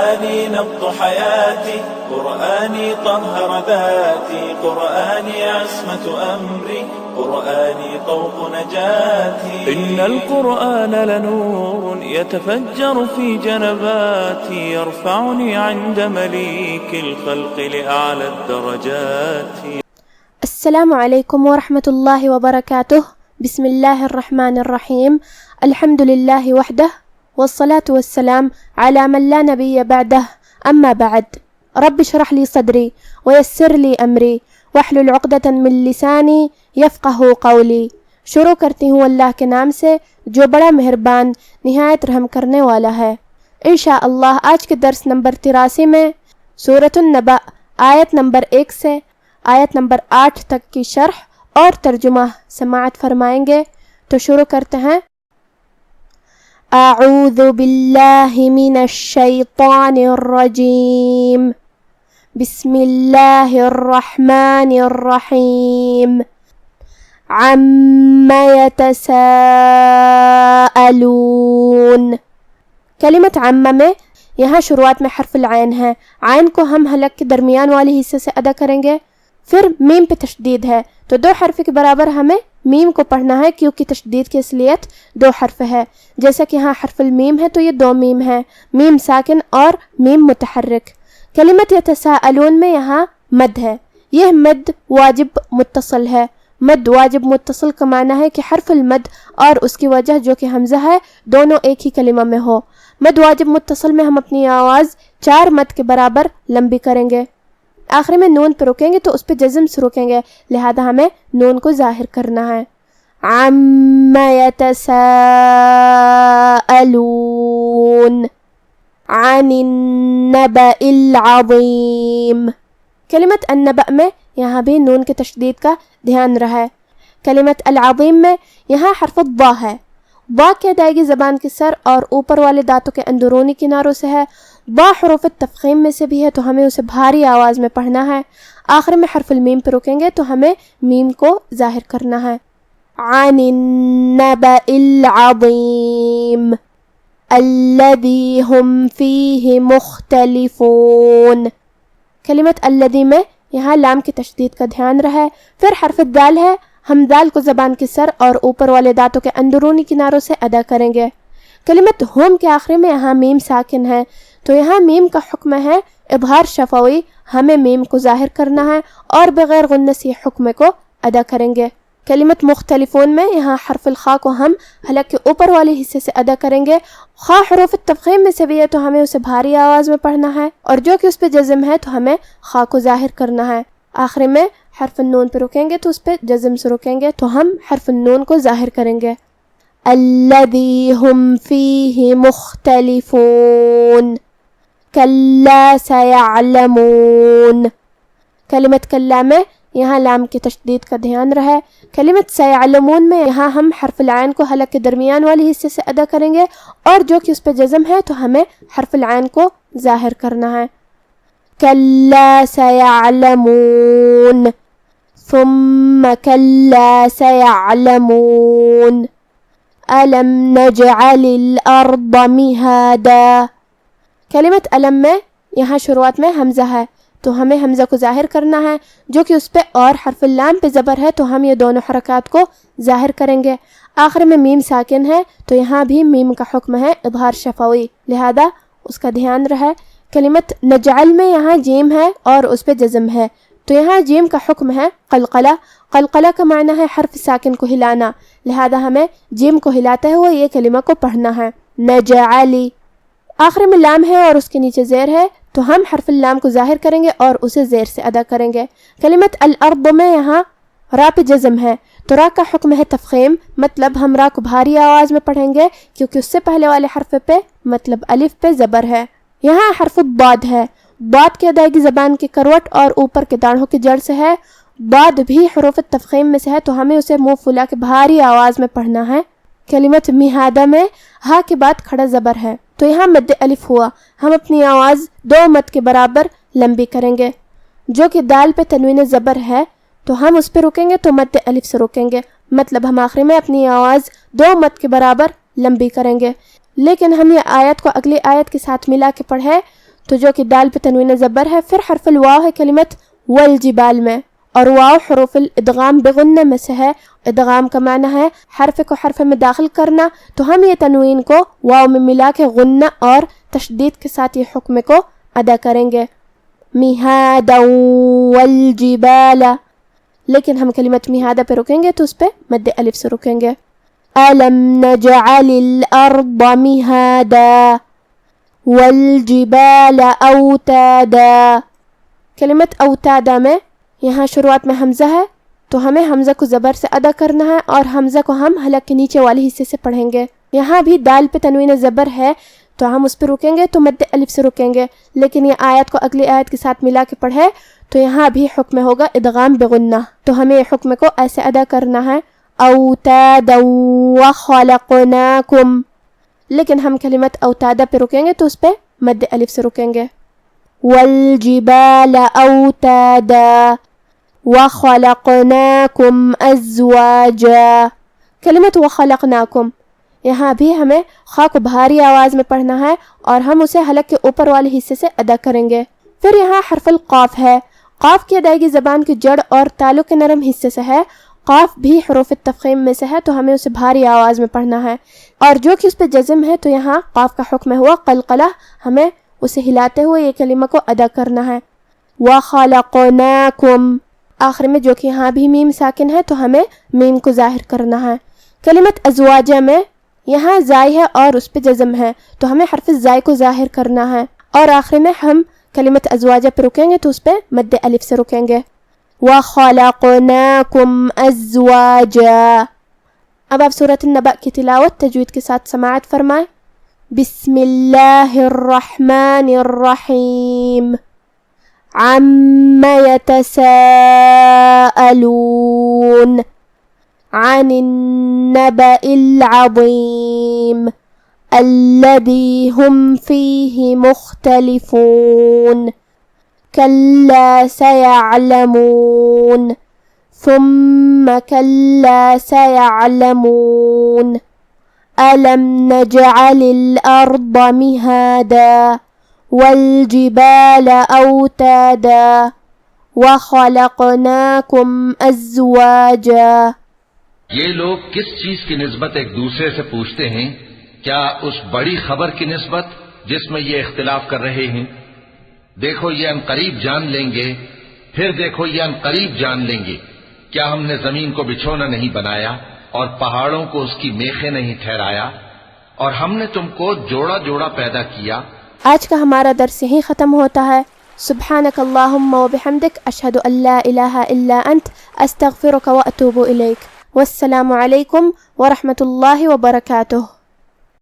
قرآني نبض حياتي، قرآني طهر ذاتي، قرآني عصمة أمري، قرآني طوق نجاتي. إن القرآن لنور يتفجر في جنباتي، يرفعني عند مليك الخلق لأعلى الدرجات. السلام علیکم ورحمۃ اللہ وبرکاتہ. بسم اللہ الرحمن الرحیم. الحمد للہ وحدہ والصلاة والسلام على من لا نبی بعدہ. اما بعد، رب اشرح لی صدری ویسر لی امری واحلل عقدۃ من لسانی یفقہوا قولی. شروع کرتی ہوں اللہ کے نام سے جو بڑا مہربان نہایت رحم کرنے والا ہے. انشاءاللہ آج کے درس نمبر 83 میں سورۃ النبأ آیت نمبر 1 سے آیت نمبر 8 تک کی شرح اور ترجمہ سماعت فرمائیں گے. تو شروع کرتے ہیں. اعوذ باللہ من الشیطان الرجیم. بسم اللہ الرحمن الرحیم. عم یتساءلون. کلمت عم میں یہاں شروعات میں حرف العین ہے. عین کو ہم حلق کے درمیان والی حصے سے ادا کریں گے. پھر میم پہ تشدید ہے تو 2 حرف کے برابر ہمیں میم کو پڑھنا ہے کیونکہ تشدید کی اصلیت 2 حرف ہے. جیسا کہ یہاں حرف المیم ہے تو یہ 2 میم ہے، میم ساکن اور میم متحرک. کلمت یتساءلون میں یہاں مد ہے. یہ مد واجب متصل ہے. مد واجب متصل کا معنی ہے کہ حرف المد اور اس کی وجہ جو کہ حمزہ ہے دونوں ایک ہی کلمہ میں ہو. مد واجب متصل میں ہم اپنی آواز 4 مد کے برابر لمبی کریں گے. آخری میں نون پہ رکیں گے تو اس پہ جزم سے رکیں گے، لہذا ہمیں نون کو ظاہر کرنا ہے. عم یتساءلون عن النبأ العظیم. کلمت النبأ میں یہاں بھی نون کے تشدید کا دھیان رہا ہے. کلمت العظیم میں یہاں حرف الضا ہے. با کی ادائیگی زبان کے سر اور اوپر والے دانتوں کے اندرونی کناروں سے ہے. با حروف تفخیم میں سے بھی ہے تو ہمیں اسے بھاری آواز میں پڑھنا ہے. آخر میں حرف المیم پہ رکیں گے تو ہمیں میم کو ظاہر کرنا ہے. عن النبأ العظیم الذی هم فیہ مختلفون. کلمت الذی میں یہاں لام کی تشدید کا دھیان رہے. پھر حرف الدال ہے. ہم دال کو زبان کے سر اور اوپر والے دانتوں کے اندرونی کناروں سے ادا کریں گے. کلمت ہم کے آخری میں یہاں میم ساکن ہے تو یہاں میم کا حکم ہے اظہار شفوی. ہمیں میم کو ظاہر کرنا ہے اور بغیر غنہ سے حکم کو ادا کریں گے. کلمت مختلفون میں یہاں حرف الخاء کو ہم حلق کے اوپر والے حصے سے ادا کریں گے. خاء حروف تفخیم میں سے بھی ہے تو ہمیں اسے بھاری آواز میں پڑھنا ہے اور جو کہ اس پہ جزم ہے تو ہمیں خاء کو ظاہر کرنا ہے. آخر میں حرف النون پہ رکیں گے تو اس پہ جزم سے رکیں گے تو ہم حرف النون کو ظاہر کریں گے. الذی هم فیہ مختلفون کلا سیعلمون. کلمت کلا میں یہاں لام کی تشدید کا دھیان رہے. کلمت سیعلمون میں یہاں ہم حرف العین کو حلق کے درمیان والی حصے سے ادا کریں گے اور جو کہ اس پہ جزم ہے تو ہمیں حرف العین کو ظاہر کرنا ہے. کلا سیعلمون ثم کلا سیعلمون الم نجعل الارض مہادا. کلمت علم میں یہاں شروعات میں حمزہ ہے تو ہمیں حمزہ کو ظاہر کرنا ہے جو کہ اس پہ اور حرف اللام پہ زبر ہے تو ہم یہ دونوں حرکات کو ظاہر کریں گے. آخر میں میم ساکن ہے تو یہاں بھی میم کا حکم ہے اظہار شفوی، لہذا اس کا دھیان رہے. کلمت نجعل میں یہاں جیم ہے اور اس پہ جزم ہے تو یہاں جیم کا حکم ہے قلقلہ. قلقلہ کا معنی ہے حرف ساکن کو ہلانا، لہذا ہمیں جیم کو ہلاتے ہوئے یہ کلمہ کو پڑھنا ہے. نجعلی. آخر میں لام ہے اور اس کے نیچے زیر ہے تو ہم حرف اللام کو ظاہر کریں گے اور اسے زیر سے ادا کریں گے. کلمت الارض میں یہاں را پہ جزم ہے تو را کا حکم ہے تفخیم، مطلب ہم را کو بھاری آواز میں پڑھیں گے کیونکہ اس سے پہلے والے حرف پہ مطلب الف پہ زبر ہے. یہاں حرف الضاد ہے. ضاد کی ادائیگی زبان کی کروٹ اور اوپر کے دانتوں کی جڑ سے ہے. ضاد بھی حروف تفخیم میں سے ہے تو ہمیں اسے منہ پھلا کے بھاری آواز میں پڑھنا ہے. کلمت مہادہ میں ہا کے بعد کھڑا زبر ہے تو یہاں مد الف ہوا. ہم اپنی آواز 2 مد کے برابر لمبی کریں گے. جو کہ دال پہ تنوین زبر ہے تو ہم اس پہ رکیں گے تو مد الف سے رکیں گے، مطلب ہم آخری میں اپنی آواز 2 مد کے برابر لمبی کریں گے. لیکن ہم یہ آیت کو اگلی آیت کے ساتھ ملا کے پڑھے تو جو کہ دال پہ تنوین زبر ہے. پھر حرف الواو ہے کلمت والجبال میں, اور واو حروف الادغام بغنہ میں سے ہے. ادغام کا معنی ہے حرف کو حرف میں داخل کرنا, تو ہم یہ تنوین کو واو میں ملا کے غنہ اور تشدید کے ساتھ یہ حکم کو ادا کریں گے. مہادا والجبال, لیکن ہم کلمت مہادا پہ رکیں گے تو اس پہ مد الف سے رکیں گے. أَلَمْ نَجْعَلِ الْأَرْضَ مِهَادًا وَالْجِبَالَ أَوْتَادًا. کلمت اوتادا میں یہاں شروعات میں حمزہ ہے, تو ہمیں حمزہ کو زبر سے ادا کرنا ہے, اور حمزہ کو ہم حلق کے نیچے والے حصے سے پڑھیں گے. یہاں بھی دال پہ تنوین زبر ہے, تو ہم اس پہ رکیں گے تو مد الف سے رکیں گے. لیکن یہ آیت کو اگلی آیت کے ساتھ ملا کے پڑھے تو یہاں بھی حکم ہوگا ادغام بغنہ, تو ہمیں حکم کو ایسے ادا کرنا ہے اوتادا وخلقناکم. لیکن ہم کلمت اوتادا پہ رکیں گے تو اس پہ مد الف سے رکیں گے. والجبال اوتادا وخلقناکم ازواجا. کلمت وخلقناکم یہاں بھی ہمیں خا کو بھاری آواز میں پڑھنا ہے, اور ہم اسے حلق کے اوپر والے حصے سے ادا کریں گے. پھر یہاں حرف القاف ہے. قاف کی ادائیگی زبان کی جڑ اور تالو کے نرم حصے سے ہے. قاف بھی حروف التفخیم میں سے ہے, تو ہمیں اسے بھاری آواز میں پڑھنا ہے, اور جو کہ اس پہ جزم ہے تو یہاں قاف کا حکم ہوا قلقلہ, ہمیں اسے ہلاتے ہوئے یہ کلمہ کو ادا کرنا ہے. وَخَلَقْنَاكُمْ, آخر میں جو کہ یہاں بھی میم ساکن ہے تو ہمیں میم کو ظاہر کرنا ہے. کلمت ازواجہ میں یہاں زائی ہے اور اس پہ جزم ہے, تو ہمیں حرف زائی کو ظاہر کرنا ہے, اور آخر میں ہم کلمت ازواجہ پہ رکیں گے تو اس پہ مد الف سے رکیں گے. وَخَلَقْنَاكُمْ أَزْوَاجًا. اب آپ سورۃ النبأ کی تلاوت تجوید کے ساتھ سماعت فرمائیں. بسم اللہ الرحمن الرحیم. عَمَّ يَتَسَاءَلُونَ عَنِ النَّبَإِ الْعَظِيمِ الَّذِي هُمْ فِيهِ مُخْتَلِفُونَ. كلا سيعلمون ثم كلا سيعلمون ألم نجعل الأرض مهادا والجبال أوتادا وخلقناكم أزواجا. یہ لوگ کس چیز کی نسبت ایک دوسرے سے پوچھتے ہیں؟ کیا اس بڑی خبر کی نسبت جس میں یہ اختلاف کر رہے ہیں؟ دیکھو یہ عنقریب جان لیں گے. پھر دیکھو یہ عنقریب جان لیں گے. کیا ہم نے زمین کو بچھونا نہیں بنایا اور پہاڑوں کو اس کی میخیں نہیں ٹھہرایا, اور ہم نے تم کو جوڑا جوڑا پیدا کیا. آج کا ہمارا درس یہیں ختم ہوتا ہے. سبحانک اللہم و بحمدک, اشہد ان لا الہ الا انت, استغفرک و اتوب الیک. والسلام علیکم ورحمۃ اللہ وبرکاتہ.